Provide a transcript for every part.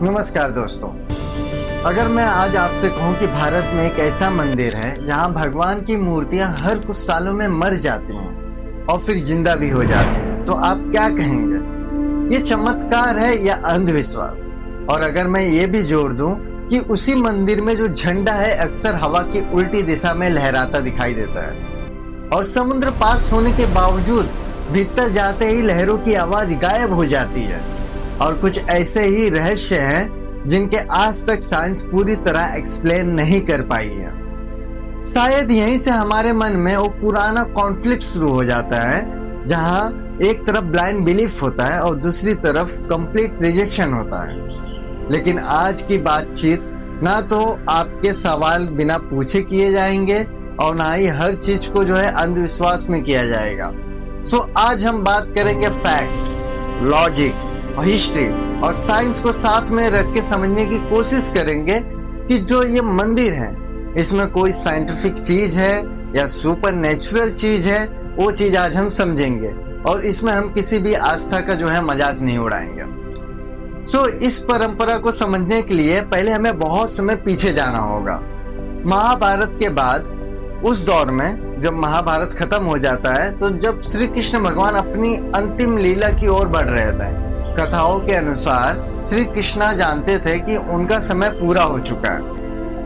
नमस्कार दोस्तों। अगर मैं आज आपसे कहूं कि भारत में एक ऐसा मंदिर है जहां भगवान की मूर्तियां हर कुछ सालों में मर जाती हैं और फिर जिंदा भी हो जाती हैं, तो आप क्या कहेंगे? ये चमत्कार है या अंधविश्वास? और अगर मैं ये भी जोड़ दूं कि उसी मंदिर में जो झंडा है अक्सर हवा की उल्टी दिशा में लहराता दिखाई देता है और समुद्र पास होने के बावजूद भीतर जाते ही लहरों की आवाज गायब हो जाती है। और कुछ ऐसे ही रहस्य हैं जिनके आज तक साइंस पूरी तरह एक्सप्लेन नहीं कर पाई है। शायद यहीं से हमारे मन में वो पुराना कॉन्फ्लिक्ट शुरू हो जाता है जहां एक तरफ ब्लाइंड बिलीफ होता है और दूसरी तरफ कंप्लीट रिजेक्शन होता है। लेकिन आज की बातचीत ना तो आपके सवाल बिना पूछे किए जाएंगे और ना ही हर चीज को जो है अंधविश्वास में किया जाएगा। सो आज हम बात करेंगे फैक्ट, लॉजिक और हिस्ट्री और साइंस को साथ में रख के समझने की कोशिश करेंगे कि जो ये मंदिर है इसमें कोई साइंटिफिक चीज है या सुपर नेचुरल चीज है, वो चीज आज हम समझेंगे और इसमें हम किसी भी आस्था का जो है मजाक नहीं उड़ाएंगे। सो इस परंपरा को समझने के लिए पहले हमें बहुत समय पीछे जाना होगा। महाभारत के बाद उस दौर में जब महाभारत खत्म हो जाता है तो जब श्री कृष्ण भगवान अपनी अंतिम लीला की ओर बढ़ रहे थे, कथाओं के अनुसार श्री कृष्णा जानते थे कि उनका समय पूरा हो चुका है।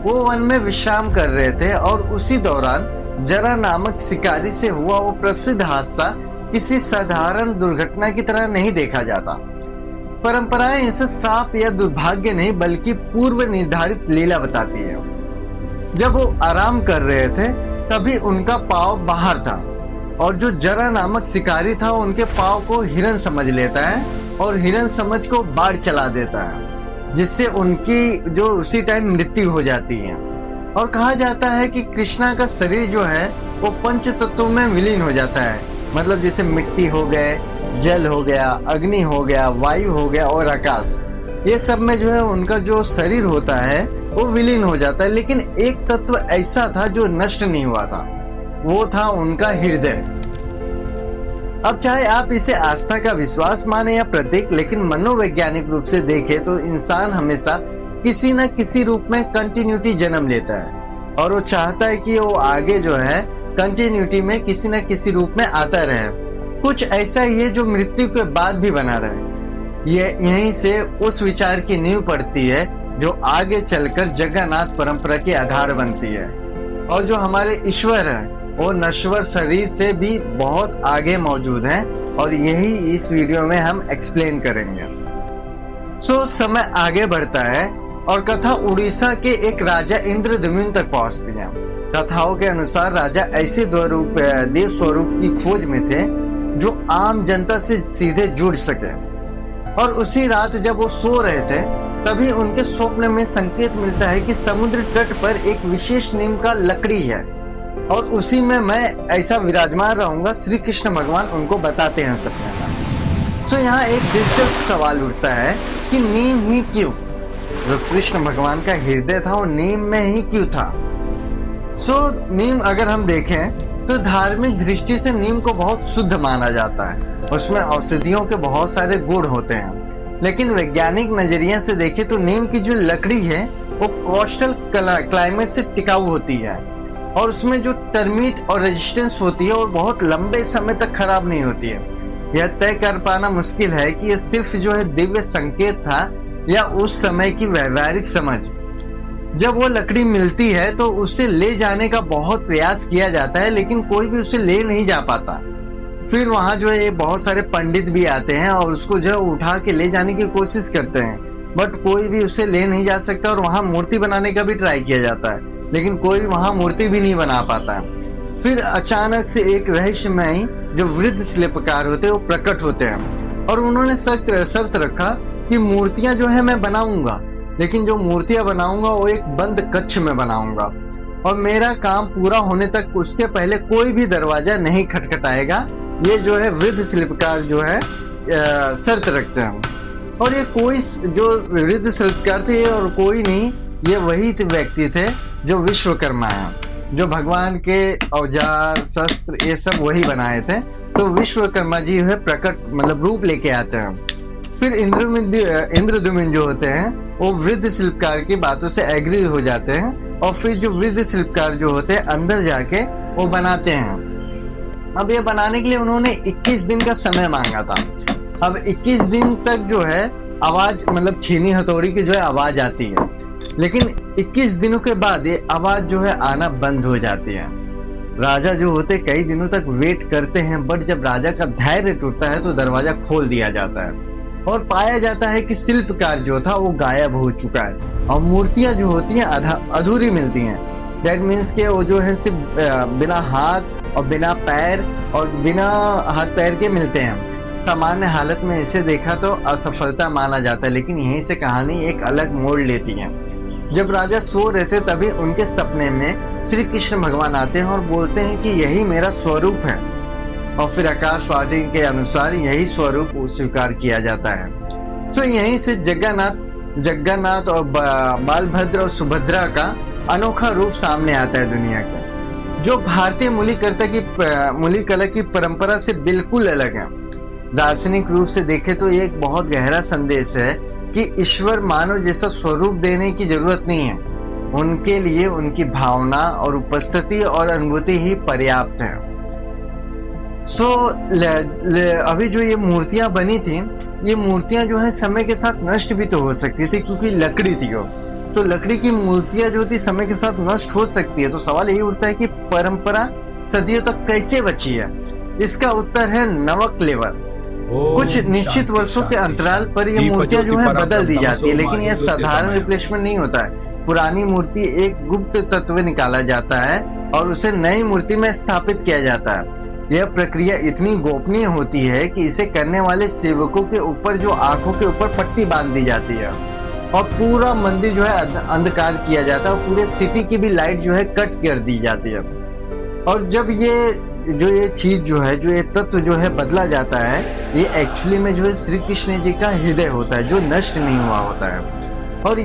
वो वन में विश्राम कर रहे थे और उसी दौरान जरा नामक शिकारी से हुआ वो प्रसिद्ध हादसा किसी साधारण दुर्घटना की तरह नहीं देखा जाता। परंपराएं इसे श्राप या दुर्भाग्य नहीं बल्कि पूर्व निर्धारित लीला बताती है। जब वो आराम कर रहे थे तभी उनका पांव बाहर था और जो जरा नामक शिकारी था उनके पांव को हिरन समझ लेता है और हिरन समझ को बाढ़ चला देता है, जिससे उनकी जो उसी टाइम मृत्यु हो जाती है। और कहा जाता है कि कृष्णा का शरीर जो है वो पंच तत्वों में विलीन हो जाता है, मतलब जैसे मिट्टी हो गए, जल हो गया, अग्नि हो गया, वायु हो गया और आकाश, ये सब में जो है उनका जो शरीर होता है वो विलीन हो जाता है। लेकिन एक तत्व ऐसा था जो नष्ट नहीं हुआ था, वो था उनका हृदय। अब चाहे आप इसे आस्था का विश्वास माने या प्रतीक, लेकिन मनोवैज्ञानिक रूप से देखें तो इंसान हमेशा किसी न किसी रूप में कंटिन्यूटी जन्म लेता है और वो चाहता है कि वो आगे जो है कंटिन्यूटी में किसी न किसी रूप में आता रहे। कुछ ऐसा ही है जो मृत्यु के बाद भी बना रहे। ये यहीं से उस विचार की नींव पड़ती है जो आगे चलकर जगन्नाथ परंपरा के आधार बनती है। और जो हमारे ईश्वर है वो नश्वर शरीर से भी बहुत आगे मौजूद हैं और यही इस वीडियो में हम एक्सप्लेन करेंगे। सो समय आगे बढ़ता है और कथा उड़ीसा के एक राजा इंद्रद्युम्न तक पहुंचती है। कथाओं के अनुसार राजा ऐसे देव स्वरूप की खोज में थे जो आम जनता से सीधे जुड़ सके। और उसी रात जब वो सो रहे थे तभी उनके स्वप्न में संकेत मिलता है कि समुद्र तट पर एक विशेष नीम का लकड़ी है और उसी में मैं ऐसा विराजमान रहूंगा। श्री कृष्ण भगवान उनको बताते हैं सपने में। सो यहाँ एक दिलचस्प सवाल उठता है कि नीम ही क्यों? जो कृष्ण भगवान का हृदय था वो नीम में ही क्यों था? सो नीम अगर हम देखें तो धार्मिक दृष्टि से नीम को बहुत शुद्ध माना जाता है, उसमें औषधियों के बहुत सारे गुण होते हैं। लेकिन वैज्ञानिक नजरिए से देखें तो नीम की जो लकड़ी है वो कोस्टल क्लाइमेट से टिकाऊ होती है और उसमें जो टर्मिट और रेजिस्टेंस होती है और बहुत लंबे समय तक खराब नहीं होती है। यह तय कर पाना मुश्किल है कि यह सिर्फ जो है दिव्य संकेत था या उस समय की व्यवहारिक समझ। जब वो लकड़ी मिलती है तो उसे ले जाने का बहुत प्रयास किया जाता है लेकिन कोई भी उसे ले नहीं जा पाता। फिर वहाँ जो है बहुत सारे पंडित भी आते हैं और उसको जो है उठा के ले जाने की कोशिश करते हैं, बट कोई भी उसे ले नहीं जा सकता। और वहाँ मूर्ति बनाने का भी ट्राई किया जाता है लेकिन कोई वहां मूर्ति भी नहीं बना पाता। फिर अचानक से एक रहस्यमय जो वृद्ध शिल्पकार होते हैं वो प्रकट होते हैं और उन्होंने शर्त रखा कि मूर्तियां जो है मैं बनाऊंगा, लेकिन जो मूर्तियां बनाऊंगा वो एक बंद कक्ष में बनाऊंगा और मेरा काम पूरा होने तक उसके पहले कोई भी दरवाजा नहीं खटखटाएगा। ये जो है वृद्ध शिल्पकार जो है शर्त रखते हैं। और ये कोई जो वृद्ध शिल्पकार थे और कोई नहीं, ये वही व्यक्ति थे जो विश्वकर्मा है, जो भगवान के औजार शस्त्र ये सब वही बनाए थे। तो विश्वकर्मा जी है प्रकट मतलब रूप लेके आते हैं फिर इंद्रद्युम्न जो होते हैं वो वृद्ध शिल्पकार की बातों से एग्री हो जाते हैं और फिर जो वृद्ध शिल्पकार जो होते हैं अंदर जाके वो बनाते हैं। अब ये बनाने के लिए उन्होंने 21 दिन का समय मांगा था। अब 21 दिन तक जो है आवाज मतलब छीनी हथौड़ी की जो है आवाज आती है, लेकिन 21 दिनों के बाद ये आवाज जो है आना बंद हो जाती है। राजा जो होते कई दिनों तक वेट करते हैं, बट जब राजा का धैर्य टूटता है तो दरवाजा खोल दिया जाता है और पाया जाता है कि शिल्पकार जो था वो गायब हो चुका है और मूर्तियां जो होती हैं अधूरी मिलती हैं। दैट मीन्स के वो जो है सिर्फ बिना हाथ और बिना पैर और बिना हाथ पैर के मिलते हैं। सामान्य हालत में इसे देखा तो असफलता माना जाता है, लेकिन यहीं से कहानी एक अलग मोड़ लेती है। जब राजा सो रहे थे तभी उनके सपने में श्री कृष्ण भगवान आते हैं और बोलते हैं कि यही मेरा स्वरूप है, और फिर आकाशवाणी के अनुसार यही स्वरूप स्वीकार किया जाता है। सो यहीं से जगन्नाथ और बालभद्र और सुभद्रा का अनोखा रूप सामने आता है दुनिया का, जो भारतीय मूली कला की परंपरा से बिल्कुल अलग है। दार्शनिक रूप से देखें तो ये एक बहुत गहरा संदेश है कि ईश्वर मानव जैसा स्वरूप देने की जरूरत नहीं है, उनके लिए उनकी भावना और उपस्थिति और अनुभूति ही पर्याप्त है। अभी जो ये मूर्तियां बनी थी, ये मूर्तियां जो है समय के साथ नष्ट भी तो हो सकती थी, क्योंकि लकड़ी थी वो, तो लकड़ी की मूर्तियां जो थी समय के साथ नष्ट हो सकती है। तो सवाल यही उठता है कि परंपरा सदियों तक कैसे बची है? इसका उत्तर है नवकलेवर। कुछ निश्चित वर्षों के अंतराल पर ये मूर्तियां जो है बदल दी जाती है, लेकिन यह साधारण रिप्लेसमेंट नहीं होता है। पुरानी मूर्ति एक गुप्त तत्व निकाला जाता है और उसे नई मूर्ति में स्थापित किया जाता है। यह प्रक्रिया इतनी गोपनीय होती है कि इसे करने वाले सेवकों के ऊपर जो आंखों के ऊपर पट्टी बांध दी जाती है और पूरा मंदिर जो है अंधकार किया जाता है और पूरे सिटी की भी लाइट जो है कट कर दी जाती है। और जब ये चीज जो है, जो ये तत्व जो है बदला जाता है, ये एक्चुअली में जो है श्री कृष्ण जी का हृदय होता है जो नष्ट नहीं हुआ होता है। और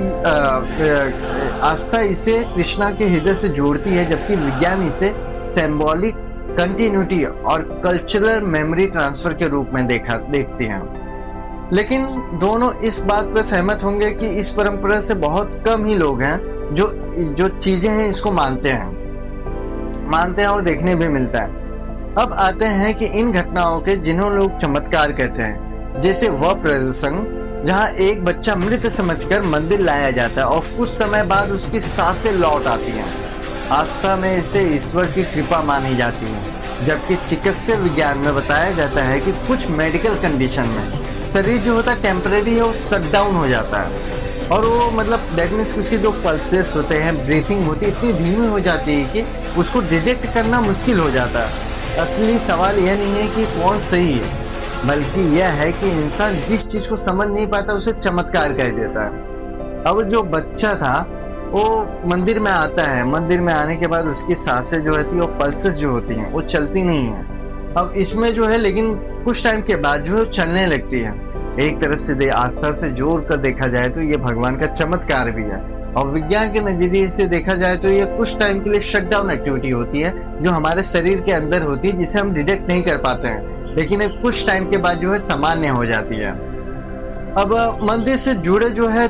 आस्था इसे कृष्णा के हृदय से जोड़ती है, जबकि विज्ञान इसे सिंबॉलिक कंटिन्यूटी और कल्चरल मेमोरी ट्रांसफर के रूप में देखते हैं। लेकिन दोनों इस बात पर सहमत होंगे कि इस परंपरा से बहुत कम ही लोग हैं जो चीजें हैं इसको मानते हैं और देखने भी मिलता है। अब आते हैं कि इन घटनाओं के जिन्हों लोग चमत्कार कहते हैं, जैसे वह प्रसंग जहां एक बच्चा मृत समझकर मंदिर लाया जाता है और कुछ समय बाद उसकी सांसें लौट आती हैं। आस्था में इसे ईश्वर की कृपा मानी जाती है, जबकि चिकित्सा विज्ञान में बताया जाता है कि कुछ मेडिकल कंडीशन में शरीर जो होता है टेम्परेरी है, वो शट डाउन हो जाता है और वो मतलब दैट मीन्स उसकी जो पल्सेस होते हैं, ब्रीथिंग होती है, इतनी धीमी हो जाती है कि उसको डिटेक्ट करना मुश्किल हो जाता है। असली सवाल यह नहीं है कि कौन सही है, बल्कि यह है कि इंसान जिस चीज को समझ नहीं पाता उसे चमत्कार कह देता है। अब जो बच्चा था वो मंदिर में आता है, मंदिर में आने के बाद उसकी सांसें जो होती है, वो पल्सेस जो होती हैं वो चलती नहीं है। अब इसमें जो है लेकिन कुछ टाइम के बाद जो है चलने लगती है। एक तरफ से आस्था से जोड़ कर देखा जाए तो ये भगवान का चमत्कार भी है, और विज्ञान के नजरिए से देखा जाए तो ये कुछ टाइम के लिए शटडाउन एक्टिविटी होती है जो हमारे शरीर के अंदर होती है, जिसे हम डिटेक्ट नहीं कर पाते हैं, लेकिन कुछ टाइम के बाद जो है सामान्य हो जाती है। अब मंदिर से जुड़े जो है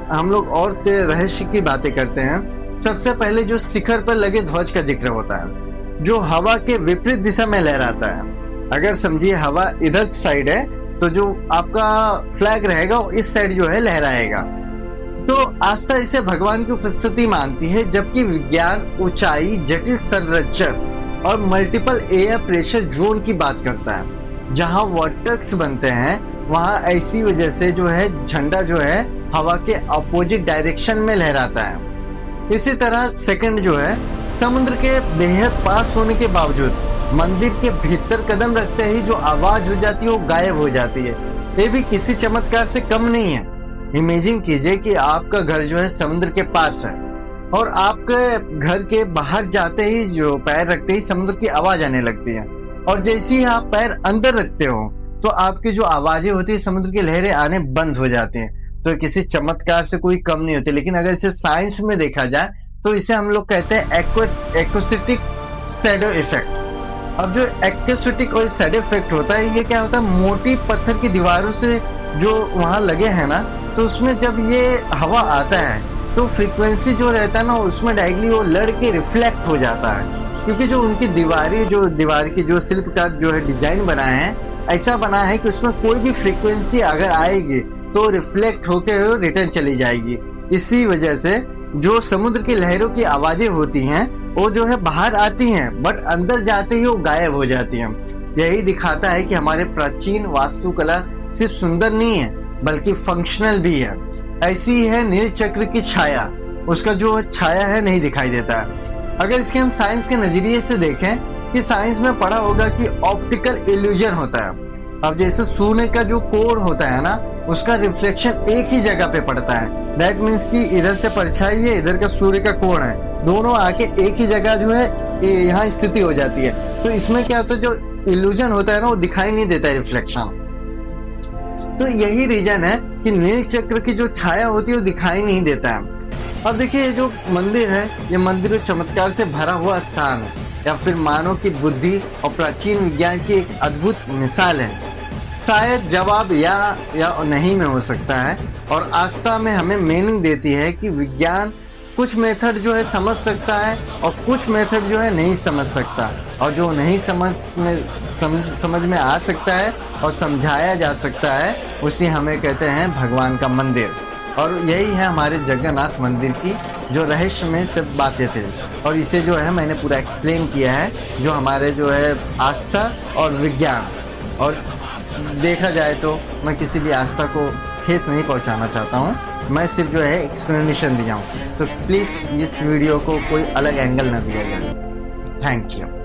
हम लोग और रहस्य की बातें करते हैं। सबसे पहले जो शिखर पर लगे ध्वज का जिक्र होता है, जो हवा के विपरीत दिशा में लहराता है। अगर समझिए हवा इधर साइड है तो जो आपका फ्लैग रहेगा वो इस साइड जो है लहराएगा। तो आस्था इसे भगवान की उपस्थिति मानती है, जबकि विज्ञान ऊंचाई, जटिल संरचना और मल्टीपल एयर प्रेशर जोन की बात करता है। जहां वर्टेक्स बनते हैं वहां ऐसी वजह से जो है झंडा जो है हवा के अपोजिट डायरेक्शन में लहराता है। इसी तरह सेकंड जो है समुद्र के बेहद पास होने के बावजूद मंदिर के भीतर कदम रखते ही जो आवाज हो जाती है वो गायब हो जाती है। ये भी किसी चमत्कार से कम नहीं है। इमेजिन कीजिए कि आपका घर जो है समुद्र के पास है और आपके घर के बाहर जाते ही जो पैर रखते ही समुद्र की आवाज आने लगती है, और जैसे ही आप पैर अंदर रखते हो तो आपकी जो आवाजें होती है समुद्र की लहरें आने बंद हो जाती हैं। तो किसी चमत्कार से कोई कम नहीं होती। लेकिन अगर इसे साइंस में देखा जाए तो इसे हम लोग कहते हैं एक्वास्टिक शैडो इफेक्ट। अब जो एक्वास्टिक और शैडो इफेक्ट होता है, ये क्या होता है, मोटी पत्थर की दीवारों से जो वहाँ लगे हैं ना, तो उसमें जब ये हवा आता है तो फ्रीक्वेंसी जो रहता है ना उसमें डायरेक्टली वो लड़ के रिफ्लेक्ट हो जाता है, क्योंकि जो उनकी दीवार की जो शिल्पकार जो है डिजाइन बनाए हैं, ऐसा बना है कि उसमें कोई भी फ्रीक्वेंसी अगर आएगी तो रिफ्लेक्ट होकर रिटर्न चली जाएगी। इसी वजह से जो समुद्र की लहरों की आवाजें होती हैं वो जो है बाहर आती हैं, बट अंदर जाते ही वो गायब हो जाती हैं। यही दिखाता है कि हमारे प्राचीन वास्तुकला सिर्फ सुंदर नहीं है बल्कि फंक्शनल भी है। ऐसी ही है नील चक्र की छाया, उसका जो छाया है नहीं दिखाई देता है। अगर इसके हम साइंस के नजरिए से देखें कि साइंस में पढ़ा होगा कि ऑप्टिकल इल्यूजन होता है। अब जैसे सूर्य का जो कोण होता है ना, उसका रिफ्लेक्शन एक ही जगह पे पड़ता है। दैट मीन्स कि इधर से परछाई है, इधर का सूर्य का कोण है, दोनों आके एक ही जगह जो है यहाँ स्थिति हो जाती है। तो इसमें क्या होता है, जो इल्यूजन होता है ना वो दिखाई नहीं देता है, रिफ्लेक्शन। तो यही रीजन है कि नील चक्र की जो छाया होती है वो दिखाई नहीं देता है। अब देखिए ये जो मंदिर है, ये मंदिर चमत्कार से भरा हुआ स्थान है, या फिर मानव की बुद्धि और प्राचीन विज्ञान की एक अद्भुत मिसाल है। शायद जवाब या नहीं में हो सकता है, और आस्था में हमें मीनिंग देती है कि विज्ञान कुछ मेथड जो है समझ सकता है और कुछ मेथड जो है नहीं समझ सकता, और जो नहीं समझ में आ सकता है और समझाया जा सकता है उसे हमें कहते हैं भगवान का मंदिर। और यही है हमारे जगन्नाथ मंदिर की जो रहस्य में सब बातें थे, और इसे जो है मैंने पूरा एक्सप्लेन किया है, जो हमारे जो है आस्था और विज्ञान। और देखा जाए तो मैं किसी भी आस्था को ठेस नहीं पहुंचाना चाहता हूं, मैं सिर्फ जो है एक्सप्लेनेशन दिया हूं। तो प्लीज़ इस वीडियो को कोई अलग एंगल न दिया जाए। Thank you.